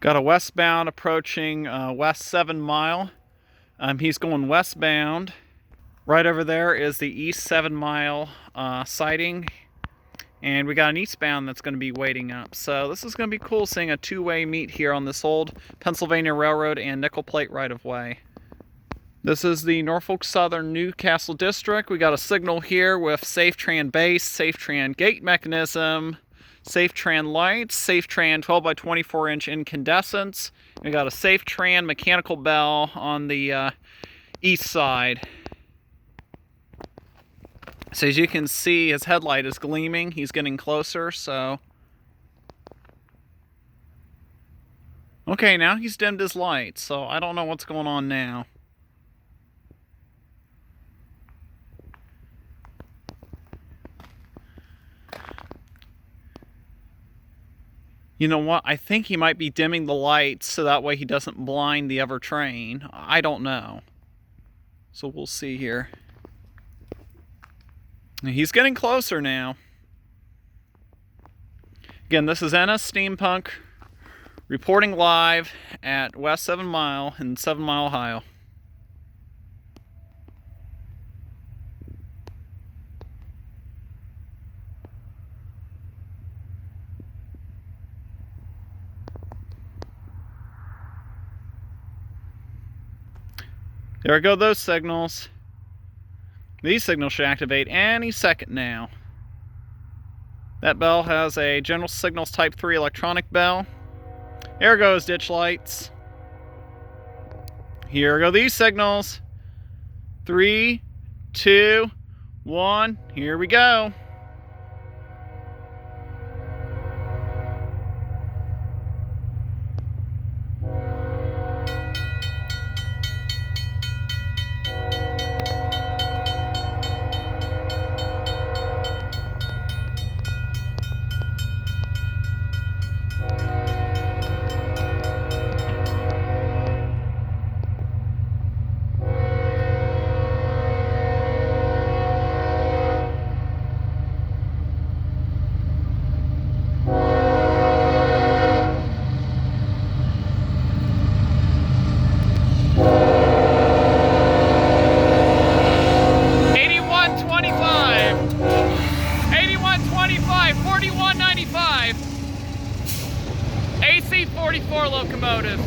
Got a westbound approaching West 7 Mile. He's going westbound. Right over there is the East 7 Mile sighting. And we got an eastbound that's going to be waiting up. So this is going to be cool seeing a two-way meet here on this old Pennsylvania Railroad and nickel plate right-of-way. This is the Norfolk Southern Newcastle District. We got a signal here with Safetran base, Safetran gate mechanism, Safetran lights, Safetran 12 by 24 inch incandescents. We got a Safetran mechanical bell on the east side. So as you can see, his headlight is gleaming. He's getting closer, so. Okay, now he's dimmed his lights, so I don't know what's going on now. You know what? I think he might be dimming the lights so that way he doesn't blind the other train. I don't know. So we'll see here. He's getting closer now. Again, this is Ennis Steampunk reporting live at West 7 Mile in 7 Mile, Ohio. There go those signals. These signals should activate any second now. That bell has a General Signals Type 3 electronic bell. There goes ditch lights. Here go these signals. 3, 2, 1. Here we go. AC 44 locomotive.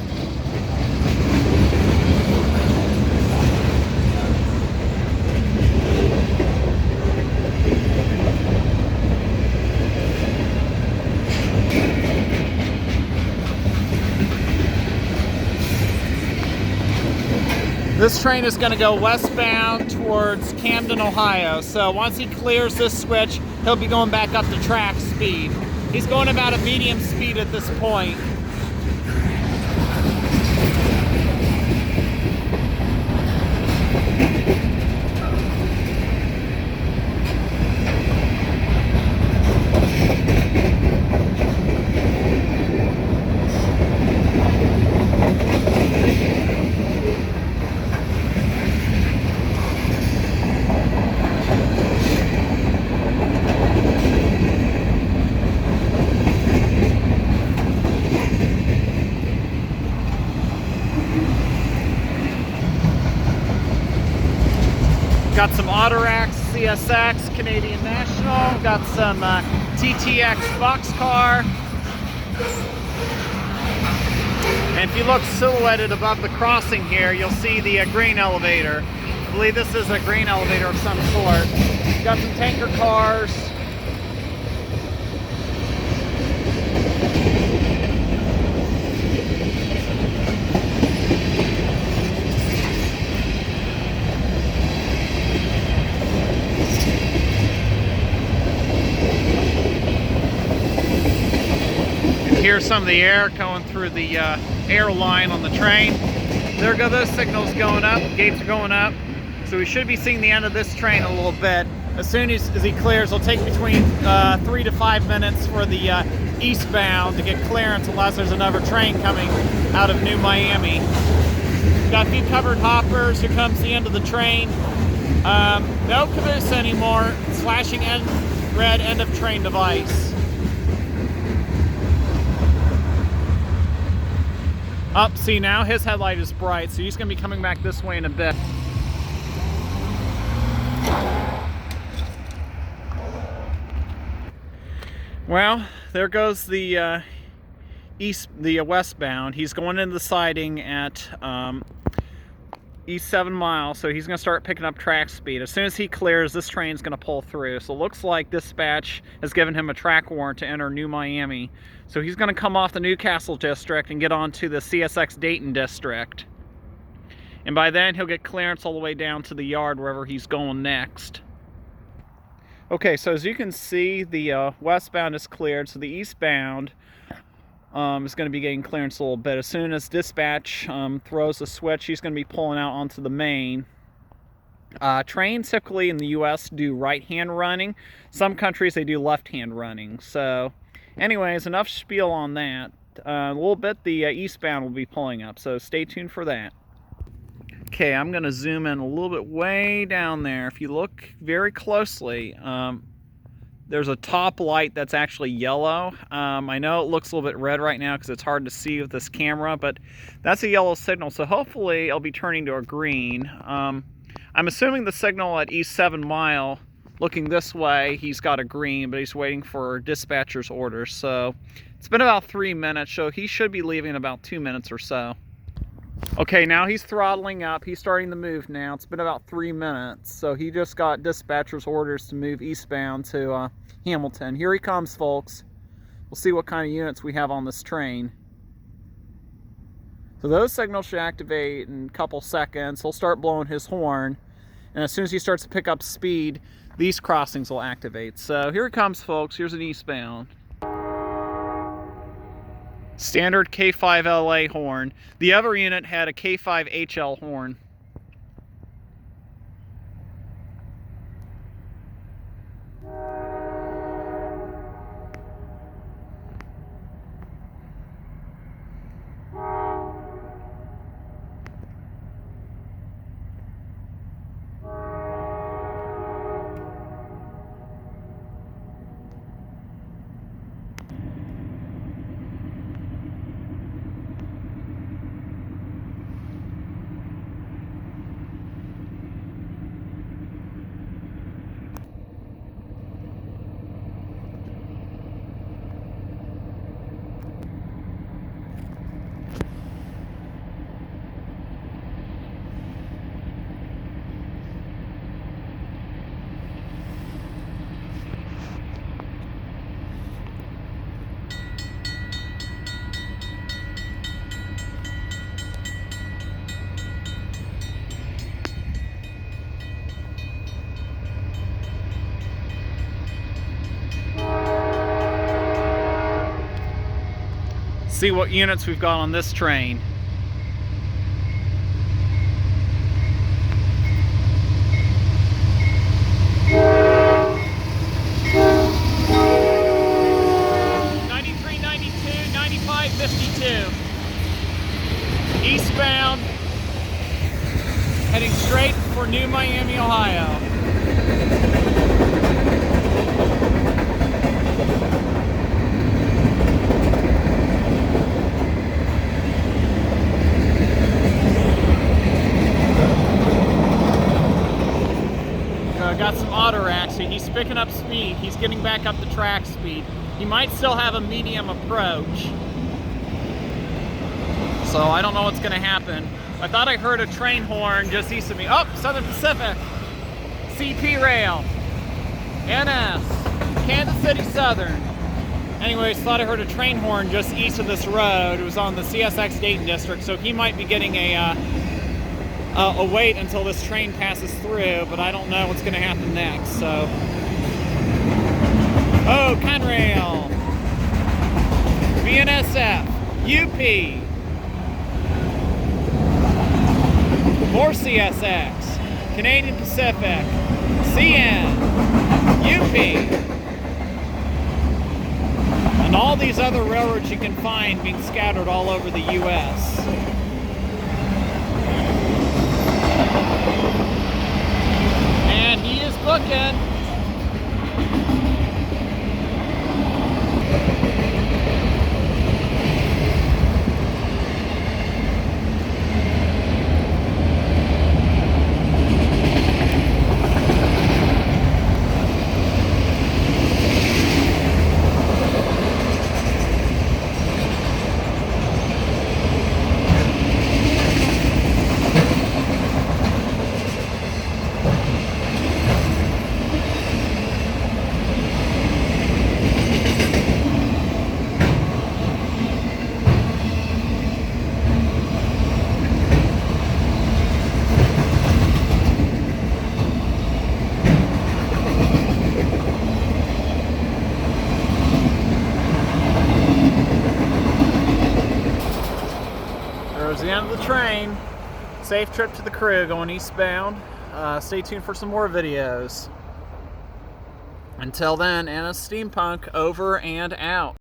This train is going to go westbound towards Camden, Ohio. So once he clears this switch, he'll be going back up to track speed. He's going about a medium speed at this point. Got some Autorax CSX, Canadian National. Got some TTX Boxcar. And if you look silhouetted above the crossing here, you'll see the grain elevator. I believe this is a grain elevator of some sort. Got some tanker cars. Here's some of the air going through the air line on the train. There go those signals going up, gates are going up. So we should be seeing the end of this train a little bit. As soon as he clears, it'll take between 3 to 5 minutes for the eastbound to get clearance unless there's another train coming out of New Miami. Got a few covered hoppers. Here comes the end of the train. No caboose anymore. It's flashing red end of train device. Up, see now his headlight is bright, so he's gonna be coming back this way in a bit. Well, there goes the westbound. He's going into the siding at East 7 Mile, so he's going to start picking up track speed. As soon as he clears, this train's going to pull through. So it looks like dispatch has given him a track warrant to enter New Miami. So he's going to come off the Newcastle district and get onto the CSX Dayton district. And by then, he'll get clearance all the way down to the yard wherever he's going next. Okay, so as you can see, the westbound is cleared, so the eastbound is going to be getting clearance a little bit. As soon as dispatch throws the switch, he's going to be pulling out onto the main. Trains typically in the U.S. do right-hand running. Some countries, they do left-hand running. So anyways, enough spiel on that. A little bit, the eastbound will be pulling up, so stay tuned for that. Okay, I'm going to zoom in a little bit way down there. If you look very closely, there's a top light that's actually yellow. I know it looks a little bit red right now because it's hard to see with this camera, but that's a yellow signal, so hopefully it'll be turning to a green. I'm assuming the signal at East 7 Mile, looking this way, he's got a green, but he's waiting for dispatcher's orders. So it's been about 3 minutes, so he should be leaving in about 2 minutes or so. Okay, now he's throttling up. He's starting to move now. It's been about 3 minutes. So he just got dispatcher's orders to move eastbound to Hamilton. Here he comes, folks. We'll see what kind of units we have on this train. So those signals should activate in a couple seconds. He'll start blowing his horn. And as soon as he starts to pick up speed, these crossings will activate. So here it comes, folks. Here's an eastbound. Standard K5LA horn. The other unit had a K5HL horn. See what units we've got on this train. Eastbound, heading straight for New Miami, Ohio. Got some auto racks. He's picking up speed. He's getting back up the track speed. He might still have a medium approach. So I don't know what's going to happen. I thought I heard a train horn just east of me. Oh, Southern Pacific. CP Rail. NS. Kansas City Southern. Anyways, thought I heard a train horn just east of this road. It was on the CSX Dayton district, so he might be getting a wait until this train passes through, but I don't know what's going to happen next. So, oh, Conrail, BNSF, UP, more CSX, Canadian Pacific, CN, UP, and all these other railroads you can find being scattered all over the U.S. And he is booking. down to the train. Safe trip to the crew going eastbound. Stay tuned for some more videos. Until then, Anna Steampunk over and out.